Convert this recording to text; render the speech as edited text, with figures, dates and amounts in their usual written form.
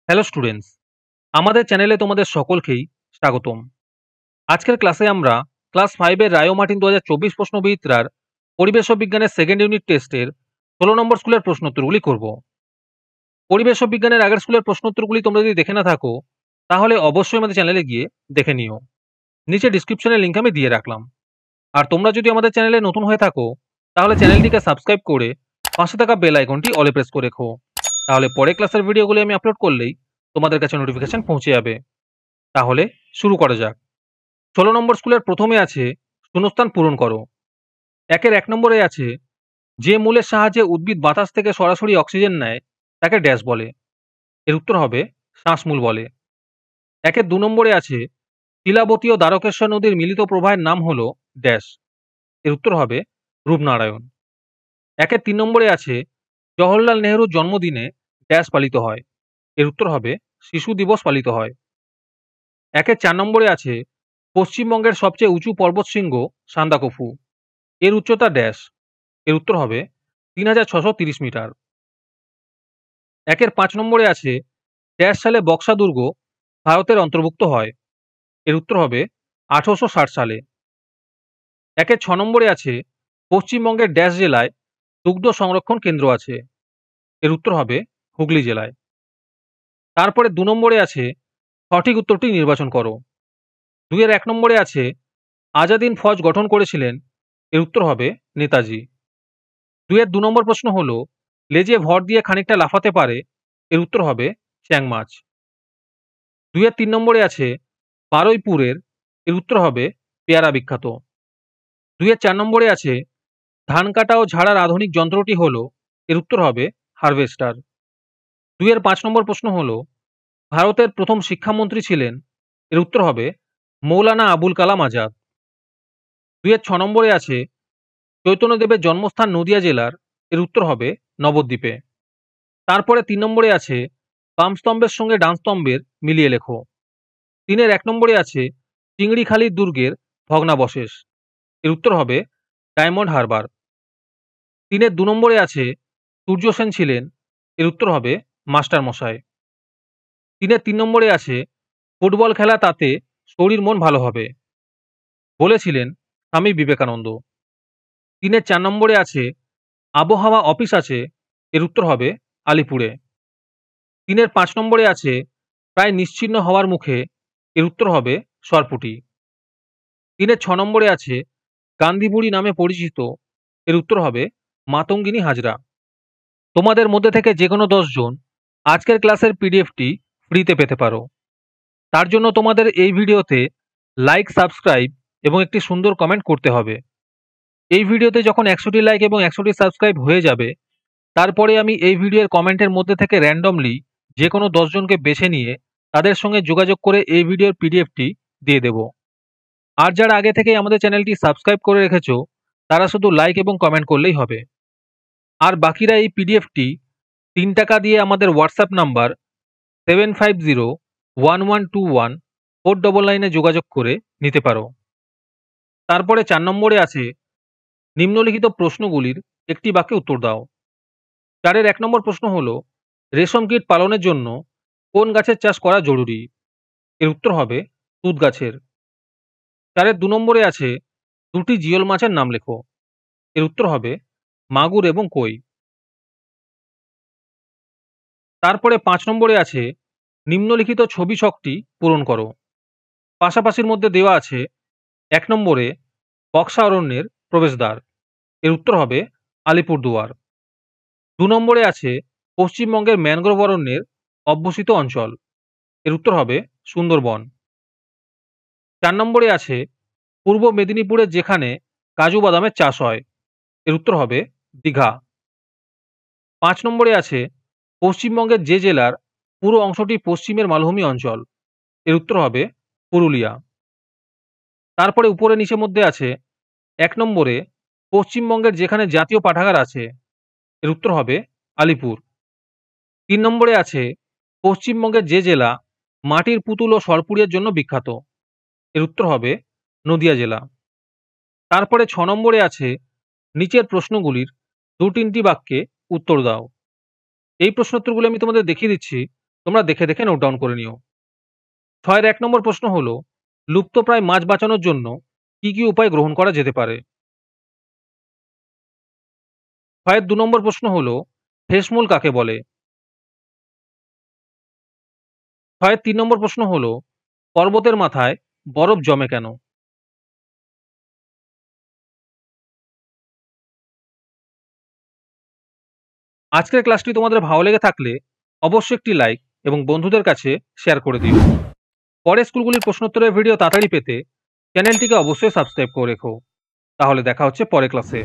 Hello students, আমাদের চ্যানেলে তোমাদের সকলকেই স্বাগতম। আজকের ক্লাসে আমরা ক্লাস 5 এর রায়ো মার্টিন 2024 প্রশ্নবিচিত্রার পরিবেশ ও বিজ্ঞানের সেকেন্ড ইউনিট টেস্টের 16 নম্বর স্কুলের প্রশ্নোত্তরগুলি করব। পরিবেশ ও বিজ্ঞানের আগের স্কুলের প্রশ্নোত্তরগুলি তোমরা যদি দেখে না থাকো তাহলে অবশ্যই আমাদের চ্যানেলে গিয়ে দেখে নিও। নিচে ডিসক্রিপশনে লিঙ্ক আমি দিয়ে রাখলাম। আর তোমরা যদি আমাদের চ্যানেলে নতুন হয়ে থাকো তাহলে চ্যানেলটিকে সাবস্ক্রাইব করে পাশে থাকা বেল আইকনটি অলে প্রেস করে রেখো। তাহলে পরে ক্লাসের ভিডিওগুলি আমি আপলোড করলেই তোমাদের কাছে নোটিফিকেশন পৌঁছে যাবে। তাহলে শুরু করা যাক। 16 নম্বর স্কুলের প্রথমে আছে শূন্যস্থান পূরণ করো। 1 নম্বরে আছে যে মূলের সাহায্যে উদ্ভিদ বাতাস থেকে সরাসরি অক্সিজেন নেয় তাকে ড্যাশ বলে। এর উত্তর হবে শ্বাসমূল বলে। 2 নম্বরে আছে শিলাবতী ও দ্বারকেশ্বর নদীর মিলিত প্রবাহের নাম হলো ড্যাশ। এর উত্তর হবে রূপনারায়ণ। 3 নম্বরে আছে জওহরলাল নেহরুর জন্মদিনে ড্যাশ পালিত হয়। এর উত্তর হবে শিশু দিবস পালিত হয়। 4 নম্বরে আছে পশ্চিমবঙ্গের সবচেয়ে উঁচু পর্বতশৃঙ্গ সান্দাকফু। এর উচ্চতা ড্যাশ। এর উত্তর হবে 3630 মিটার। 5 নম্বরে আছে ড্যাশ সালে বক্সা দুর্গ ভারতের অন্তর্ভুক্ত হয়। এর উত্তর হবে 1860 সালে। 6 নম্বরে আছে পশ্চিমবঙ্গের ড্যাশ জেলায় দুগ্ধ সংরক্ষণ কেন্দ্র আছে। এর উত্তর হবে হুগলি জেলায়। তারপরে 2 নম্বরে আছে সঠিক উত্তরটি নির্বাচন করো। 1 নম্বরে আছে আজাদিন ফৌজ গঠন করেছিলেন। এর উত্তর হবে নেতাজি। 2 নম্বর প্রশ্ন হলো লেজে ভর দিয়ে খানিকটা লাফাতে পারে। এর উত্তর হবে চ্যাং মাছ। 3 নম্বরে আছে বারুইপুরের। এর উত্তর হবে পেয়ারা বিখ্যাত। 4 নম্বরে আছে ধান কাটা ও ঝাড়ার আধুনিক যন্ত্রটি হলো। এর উত্তর হবে হারভেস্টার। 5 নম্বর প্রশ্ন হলো ভারতের প্রথম শিক্ষামন্ত্রী ছিলেন। এর উত্তর হবে মৌলানা আবুল কালাম আজাদ। 6 নম্বরে আছে চৈতন্যদেবের জন্মস্থান নদিয়া জেলার। এর উত্তর হবে নবদ্বীপে। তারপরে 3 নম্বরে আছে বামস্তম্ভের সঙ্গে ডানস্তম্ভের মিলিয়ে লেখো। 1 নম্বরে আছে চিংড়িখালির দুর্গের ভগ্নাবশেষ। এর উত্তর হবে ডায়মন্ড হারবার। 2 নম্বরে আছে সূর্য সেন ছিলেন। এর উত্তর হবে মাস্টার মশাই। 3 নম্বরে আছে ফুটবল খেলা তাতে শরীর মন ভালো হবে বলেছিলেন স্বামী বিবেকানন্দ। 4 নম্বরে আছে আবহাওয়া অফিস আছে। এর উত্তর হবে আলিপুরে। 5 নম্বরে আছে প্রায় নিশ্চিহ্ন হওয়ার মুখে। এর উত্তর হবে সরপুটি। 6 নম্বরে আছে গান্ধীবুড়ি নামে পরিচিত। এর উত্তর হবে মাতঙ্গিনী হাজরা। তোমাদের মধ্যে থেকে যে কোনো 10 জন আজকের ক্লাসের পিডিএফটি ফ্রিতে পেতে পারো। তার জন্য তোমাদের এই ভিডিওতে লাইক, সাবস্ক্রাইব এবং একটি সুন্দর কমেন্ট করতে হবে। এই ভিডিওতে যখন 100টি লাইক এবং 100টি সাবস্ক্রাইব হয়ে যাবে তারপরে আমি এই ভিডিওর কমেন্টের মধ্যে থেকে র্যান্ডমলি যে কোনো 10 জনকে বেছে নিয়ে তাদের সঙ্গে যোগাযোগ করে এই ভিডিওর পিডিএফটি দিয়ে দেব। আর যারা আগে থেকেই আমাদের চ্যানেলটি সাবস্ক্রাইব করে রেখেছো তারা শুধু লাইক এবং কমেন্ট করলেই হবে। আর বাকিরা এই পিডিএফটি 3 টাকা দিয়ে আমাদের হোয়াটসঅ্যাপ নাম্বার 7501121499 যোগাযোগ করে নিতে পারো। তারপরে 4 নম্বরে আছে নিম্নলিখিত প্রশ্নগুলির একটি বাক্যে উত্তর দাও। 1 নম্বর প্রশ্ন হলো রেশম কীট পালনের জন্য কোন গাছের চাষ করা জরুরি। এর উত্তর হবে তুঁত গাছের। 2 নম্বরে আছে দুটি জিওল মাছের নাম লেখো। এর উত্তর হবে মাগুর এবং কই। তারপরে 5 নম্বরে আছে নিম্নলিখিত ছবি ছকটি পূরণ করো। পাশাপাশির মধ্যে দেওয়া আছে 1 নম্বরে বক্সা অরণ্যের প্রবেশদ্বার। এর উত্তর হবে আলিপুরদুয়ার। 2 নম্বরে আছে পশ্চিমবঙ্গের ম্যানগ্রোভ অরণ্যের অধ্যুষিত অঞ্চল। এর উত্তর হবে সুন্দরবন। 4 নম্বরে আছে পূর্ব মেদিনীপুরের যেখানে কাজু বাদামের চাষ হয়। এর উত্তর হবে দীঘা। 5 নম্বরে আছে পশ্চিমবঙ্গের যে জেলার পুরো অংশটি পশ্চিমের মালভূমি অঞ্চল। এর উত্তর হবে পুরুলিয়া। তারপরে উপরে নিচে মধ্যে আছে 1 নম্বরে পশ্চিমবঙ্গের যেখানে জাতীয় পাঠাগার আছে। এর উত্তর হবে আলিপুর। 3 নম্বরে আছে পশ্চিমবঙ্গের যে জেলা মাটির পুতুল ও সরপুরির জন্য বিখ্যাত। এর উত্তর হবে নদিয়া জেলা। তারপরে 6 নম্বরে আছে নিচের প্রশ্নগুলির 2-3টি বাক্যে উত্তর দাও। এই প্রশ্নোত্তরগুলো আমি তোমাদের দেখিয়ে দিচ্ছি, তোমরা দেখে দেখে নোট ডাউন করে নিও। 6 এর 1 নম্বর প্রশ্ন হলো, লুপ্তপ্রায় মাছ বাঁচানোর জন্য কি কি উপায় গ্রহণ করা যেতে পারে? 6 এর 2 নম্বর প্রশ্ন হলো, ঠেসমূল কাকে বলে? 6 এর 3 নম্বর প্রশ্ন হলো, পর্বতের মাথায় বরফ জমে কেন? আজকের ক্লাসটি তোমাদের ভালো লেগে থাকলে অবশ্যই একটি লাইক এবং বন্ধুদের কাছে শেয়ার করে দিও। পরে স্কুলগুলির প্রশ্নোত্তরের ভিডিও তাড়াতাড়ি পেতে চ্যানেলটিকে অবশ্যই সাবস্ক্রাইব করে রেখো। তাহলে দেখা হচ্ছে পরের ক্লাসে।